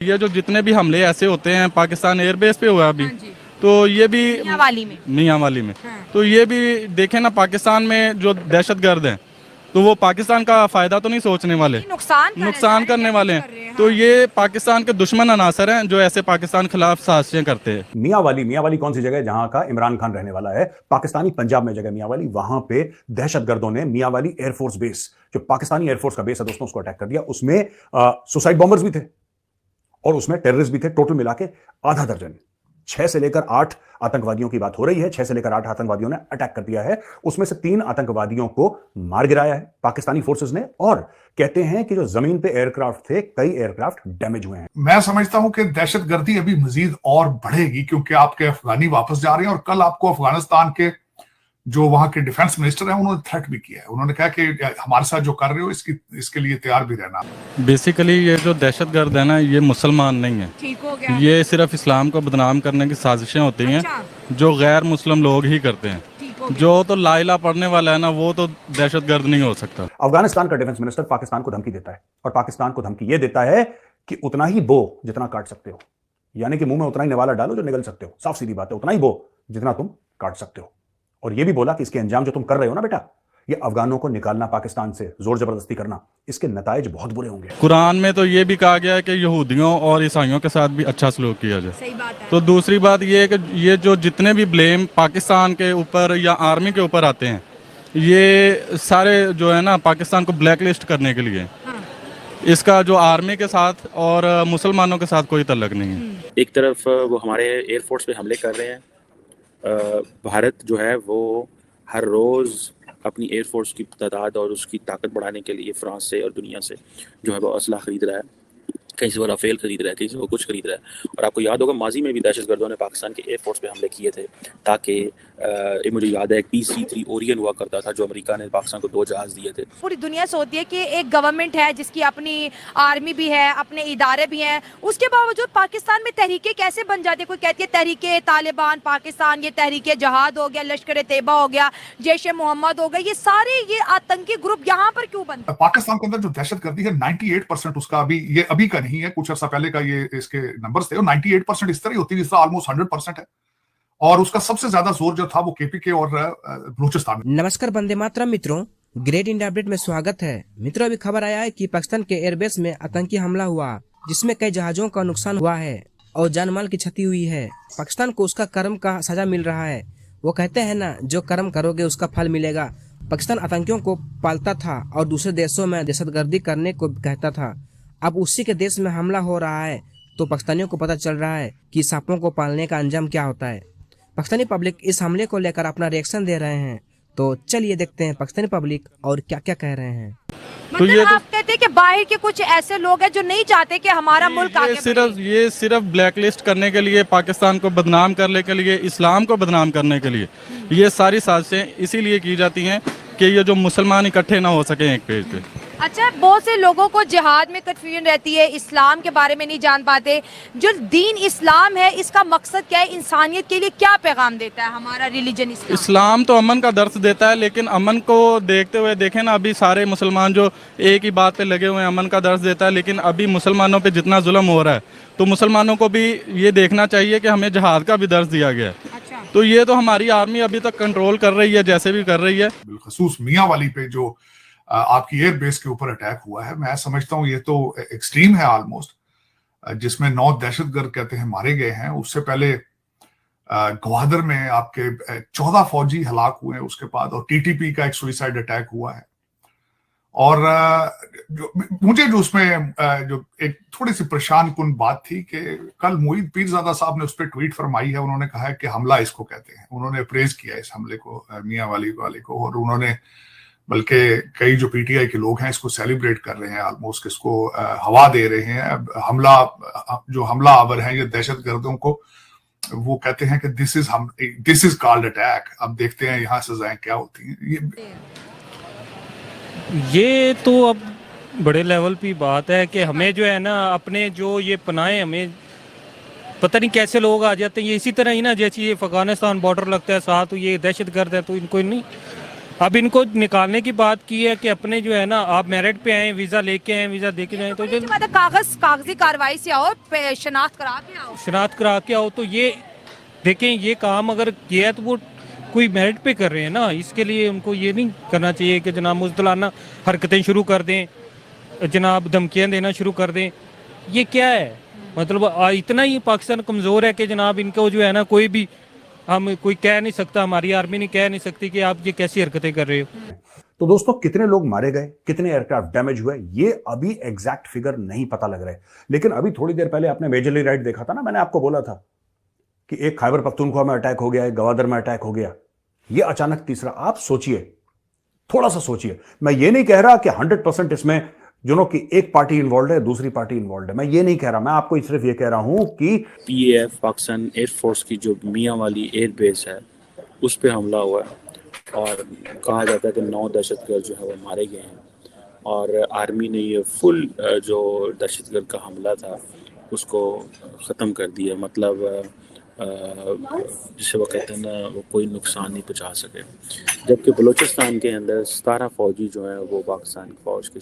ये जो जितने भी हमले ऐसे होते हैं पाकिस्तान एयरबेस पे हुआ अभी, तो ये भी मियांवाली में तो ये भी देखें ना, पाकिस्तान में जो दहशतगर्द हैं तो वो पाकिस्तान का फायदा तो नहीं सोचने वाले, नुकसान करने वाले हैं। तो ये पाकिस्तान के दुश्मन अनासर हैं जो ऐसे पाकिस्तान खिलाफ साजिशें करते हैं। मियांवाली कौन सी जगह है जहां का इमरान खान रहने वाला है? पाकिस्तानी पंजाब में जगह मियांवाली। वहां पे दहशतगर्दों ने मियांवाली एयरफोर्स बेस, जो पाकिस्तानी एयरफोर्स का बेस है दोस्तों, उसको अटैक कर दिया। उसमें सुसाइड बॉम्बर्स भी थे और उसमें टेररिस्ट भी थे। टोटल मिला के आधा दर्जन, 6 से लेकर 8 आतंकवादियों की बात हो रही है। 6 से लेकर 8 आतंकवादियों ने अटैक कर दिया है। उसमें से 3 आतंकवादियों को मार गिराया है पाकिस्तानी फोर्सेस ने, और कहते हैं कि जो जमीन पे एयरक्राफ्ट थे, कई एयरक्राफ्ट डैमेज हुए हैं। मैं समझता हूं कि दहशतगर्दी अभी मजीद और बढ़ेगी, क्योंकि आपके अफगानी वापस जा रहे हैं और कल आपको अफगानिस्तान के जो वहां के डिफेंस मिनिस्टर हैं उन्होंने थ्रेट भी किया है। उन्होंने कहा कि हमारे साथ जो कर रहे हो इसके लिए तैयार भी रहना। बेसिकली ये जो दहशतगर्द है ना, ये मुसलमान नहीं है, ठीक हो गया। ये सिर्फ इस्लाम को बदनाम करने की साजिशें होती हैं जो गैर मुस्लिम लोग ही करते हैं। जो तो ला इलाहा पढ़ने वाला है ना, वो तो दहशतगर्द नहीं हो सकता। अफगानिस्तान का डिफेंस मिनिस्टर पाकिस्तान को धमकी देता है, और पाकिस्तान को धमकी यह देता है कि उतना ही बो जितना काट सकते हो, यानी कि मुंह में उतना ही निवाला डालो जो निगल सकते हो। साफ सीधी बात है, उतना ही बो जितना तुम काट सकते हो। और यह भी बोला कि इसके अंजाम जो तुम कर रहे हो ना बेटा, ये अफगानों को निकालना पाकिस्तान से, जोर जबरदस्ती करना, इसके नताइज बहुत बुरे होंगे। कुरान में तो ये भी कहा गया है कि यहूदियों और ईसाइयों के साथ भी अच्छा सलूक किया जाए। सही बात है। तो दूसरी बात ये है कि ये जो जितने भी ब्लेम पाकिस्तान के ऊपर या आर्मी के ऊपर आते हैं, ये सारे जो है ना पाकिस्तान को ब्लैकलिस्ट करने के लिए। इसका जो आर्मी के साथ और मुसलमानों के साथ कोई तल्लक नहीं है। एक तरफ वो हमारे एयरफोर्स पे हमले कर रहे हैं। भारत जो है वो हर रोज़ अपनी एयरफोर्स की तादाद और उसकी ताकत बढ़ाने के लिए फ्रांस से और दुनिया से जो है वो असलाह ख़रीद रहा है। कहीं से वो राफेल खरीद रहा है, कहीं से वो कुछ खरीद रहा है। और आपको याद होगा माजी में भी दहशतगर्दों ने पाकिस्तान के एयरफोर्स पे हमले किए थे, ताकि मुझे याद है एक PC-3 ओरियन हुआ करता था जो अमेरिका ने पाकिस्तान को 2 जहाज़ दिए थे। पूरी दुनिया सोचती है कि एक गवर्नमेंट है जिसकी अपनी आर्मी भी है, अपने इदारे भी हैं, उसके बावजूद पाकिस्तान में तहरीकें कैसे बन जाती है। कोई कहती है तहरीके तालिबान पाकिस्तान, ये तहरीके जहाद हो गया, लश्कर तैयबा हो गया, जैश ए मोहम्मद हो गया, ये सारे ये आतंकी ग्रुप यहाँ पर क्यों बनते हैं? पाकिस्तान के अंदर जो दहशतगर्दी है 98% उसका अभी का नहीं है, कुछ अर्सा पहले का ये इसके नंबर्स थे, और 98% इस तरह ही होती है जिस तरह ऑलमोस्ट 100% है। और उसका सबसे ज्यादा जोर जो था वो KPK और बलूचिस्तान में। नमस्कार वंदे मातरम मित्रों, ग्रेट इंडिया अपडेट में स्वागत है। मित्रों, अभी खबर आया है कि पाकिस्तान के एयरबेस में आतंकी हमला हुआ, जिसमें कई जहाजों का नुकसान हुआ है और जानमाल की क्षति हुई है। पाकिस्तान को उसका कर्म का सजा मिल रहा है। वो कहते हैं ना, जो कर्म करोगे उसका फल मिलेगा। पाकिस्तान आतंकियों को पालता था और दूसरे देशों में दहशतगर्दी करने को कहता था। अब उसी के देश में हमला हो रहा है तो पाकिस्तानियों को पता चल रहा है कि सांपों को पालने का अंजाम क्या होता है। पाकिस्तानी पब्लिक इस हमले को लेकर अपना रिएक्शन दे रहे हैं, तो चलिए देखते हैं पाकिस्तानी पब्लिक और क्या क्या कह रहे हैं। तो ये आप कहते हैं कि बाहर के कुछ ऐसे लोग हैं जो नहीं चाहते कि हमारा मुल्क आगे बढ़े। ये सिर्फ ब्लैकलिस्ट करने के लिए, पाकिस्तान को बदनाम करने के लिए, इस्लाम को बदनाम करने के लिए ये सारी साजिशें इसीलिए की जाती हैं कि ये जो मुसलमान इकट्ठे ना हो सके एक पेज पे। अच्छा, बहुत से लोगों को जिहाद में कंफ्यूजन रहती है, इस्लाम के बारे में नहीं जान पाते। जो दीन इस्लाम है, इसका मकसद क्या है, इंसानियत के लिए क्या पैगाम देता है हमारा रिलीजन इस्लाम तो अमन का दर्स देता है, लेकिन अमन को देखते हुए देखें ना, अभी सारे मुसलमान जो एक ही बात पे लगे हुए हैं, अमन का दर्स देता है, लेकिन अभी मुसलमानों पे जितना जुल्म हो रहा है तो मुसलमानों को भी ये देखना चाहिए कि हमें जिहाद का भी दर्स दिया गया है। अच्छा। तो ये तो हमारी आर्मी अभी तक कंट्रोल कर रही है, जैसे भी कर रही है। बिलखसूस मियांवाली पे जो आपकी एयर बेस के ऊपर अटैक हुआ है, मैं समझता हूँ ये तो एक्सट्रीम है ऑलमोस्ट, जिसमें 9 दहशतगर्द कहते हैं मारे गए हैं। उससे पहले गवादर में आपके 14 फौजी हलाक हुए हैं उसके बाद, और TTP का एक सुइसाइड अटैक हुआ है। और मुझे जो उसमें जो एक थोड़ी सी परेशान कुन बात थी कि कल मोईद पीरजादा साहब ने उस पर ट्वीट फरमाई है। उन्होंने कहा है कि हमला इसको कहते हैं, उन्होंने अप्रेज किया इस हमले को, मियांवाली वाले को, और उन्होंने बल्कि कई जो PTI के लोग हैं इसको सेलिब्रेट कर रहे हैं, ऑलमोस्ट इसको हवा दे रहे हैं। हमला आवर हैं ये दहशतगर्दों को, वो कहते हैं कि दिस इज कॉल्ड अटैक। अब देखते हैं यहाँ सजाएं क्या होती हैं। ये तो अब बड़े लेवल की बात है कि हमें जो है ना अपने जो ये पनाहे, हमें पता नहीं कैसे लोग आ जाते हैं। ये इसी तरह ही ना, जैसे ये अफगानिस्तान बॉर्डर लगता है साथ, तो ये दहशतगर्द है तो इनको नहीं अब इनको निकालने की बात की है कि अपने जो है ना आप मेरिट पे आए, वीजा लेके आए, वीजा देके जाए, तो जो कागजी कार्रवाई से आओ, शनाख्त करा के आओ। शनाख्त करा के आओ। तो ये देखें, ये काम अगर किया है तो वो कोई मेरिट पे कर रहे हैं ना, इसके लिए उनको ये नहीं करना चाहिए कि जनाब मुजदलाना हरकतें शुरू कर दें, जनाब धमकियां देना शुरू कर दें। ये क्या है? मतलब इतना ही पाकिस्तान कमज़ोर है कि जनाब इनको जो है ना कोई भी हम कोई कह नहीं सकता, हमारी आर्मी नहीं कह नहीं सकती कि आप ये कैसी हरकतें कर रहे हो। तो दोस्तों, कितने लोग मारे गए, कितने एयरक्राफ्ट डैमेज हुए, ये अभी एग्जैक्ट फिगर नहीं पता लग रहा है। लेकिन अभी थोड़ी देर पहले आपने मेजरली राइट देखा था ना, मैंने आपको बोला था कि एक खैबर पख्तूनख्वा में अटैक हो गया, एक गवादर में अटैक हो गया, ये अचानक तीसरा। आप सोचिए, थोड़ा सा सोचिए। मैं ये नहीं कह रहा कि 100% इसमें कि एक पार्टी इन्वॉल्व है, दूसरी पार्टी इन्वॉल्व है, मैं ये नहीं कह रहा। मैं आपको सिर्फ ये कह रहा हूं कि PAF पाकिस्तान एयरफोर्स की जो मियाँ वाली एयर बेस है उस पर हमला हुआ है और कहा जाता है कि 9 दहशतगर्द जो है वो मारे गए हैं और आर्मी ने ये फुल जो दहशतगर्द का हमला था उसको ख़त्म कर दिया। मतलब जिसे वो कहते हैं ना, वो कोई नुकसान नहीं पहुंचा सके। जबकि बलूचिस्तान के अंदर 17 फौजी जो हैं वो पाकिस्तान की फ़ौज के